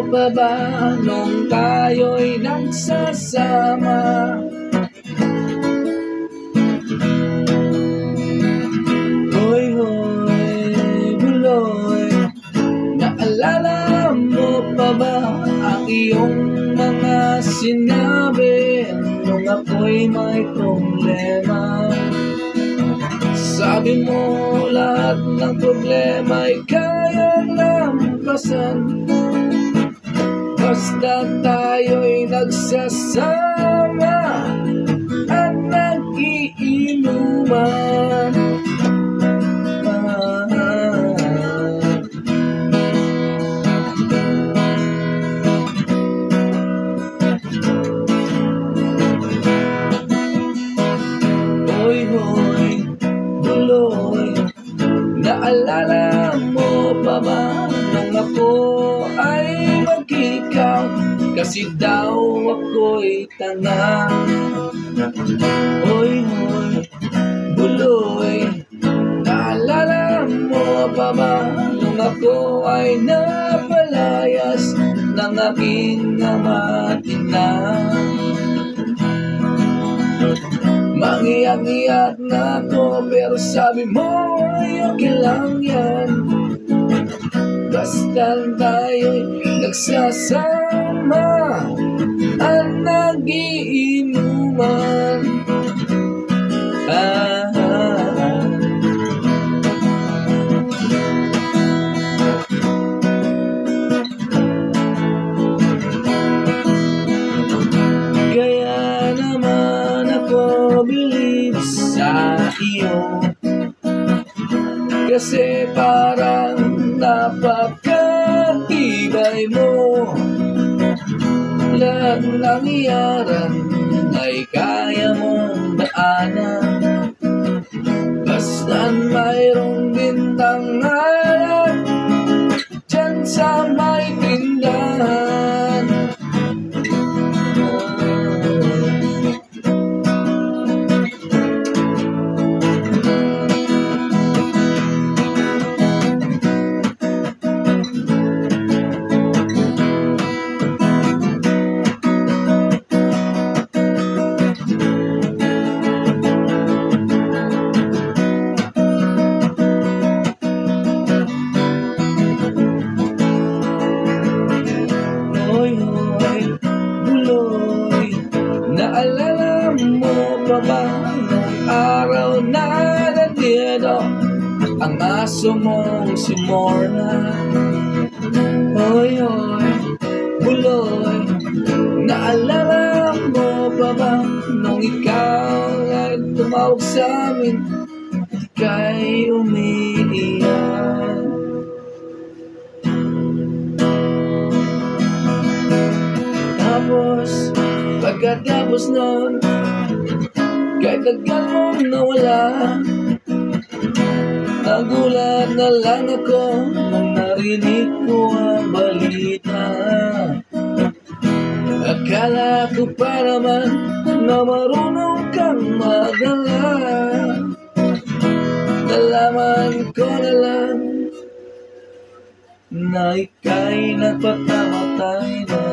pa ba nung tayo'y nagsasama? Hoy, hoy, buloy, naalala mo pa ba ang iyong mga sinabi nung ako'y may problema? Sabi mo lahat ng problema'y kayang lampasan basta tayo'y nagsasama at nag-iinuman. Hoy, hoy, buloy, naalala mo pa ba nung ako ay mag-ikaw? Kasi daw ako'y tanga. Hoy, hoy, buloy, naalala mo pa ba nung ako ay napalayas ng aking ama at ina? Mangiyak-iyak na ako pero sabi mo ay okay lang yan basta tayo'y nagsasama at nag-iinuman. Kaya naman ako bilib sa iyo kasi parang napakatibay mo. Lahat ng iyaran ay kaya mong daanan basta't mayroong bintang harap dyan sa may tindahan. Naalala mo pa ba nung araw na nandito ang aso mong si Morna? Hoy, hoy, buloy, naalala mo pa ba nung ikaw ay tumawag sa amin at ika'y umiiyak? Pagkatapos nun, kahit tagal mong nawala, nagulat na lang ako nung narinig ko ang balita. Akala ko pa naman na marunong kang magdala. Nalaman ko na lang na ika'y nagpatamatay na.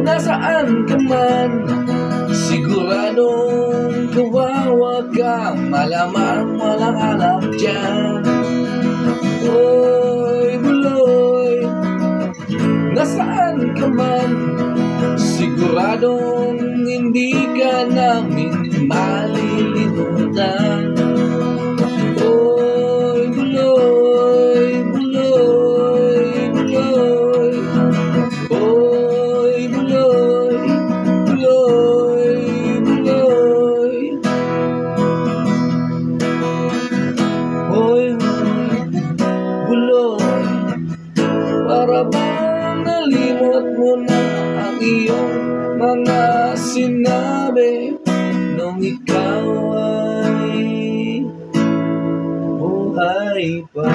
Nasaan ka man, siguradong kawawa ka, malamang walang anak dyan. Oy, buloy, nasaan ka man, siguradong hindi ka namin malilimutan. Oy, buloy, buloy, buloy, oy, buloy, buloy, buloy. Hoy, buloy, para bang nalimot mo na ang iyong mga sinabi nung ikaw ay buhay pa?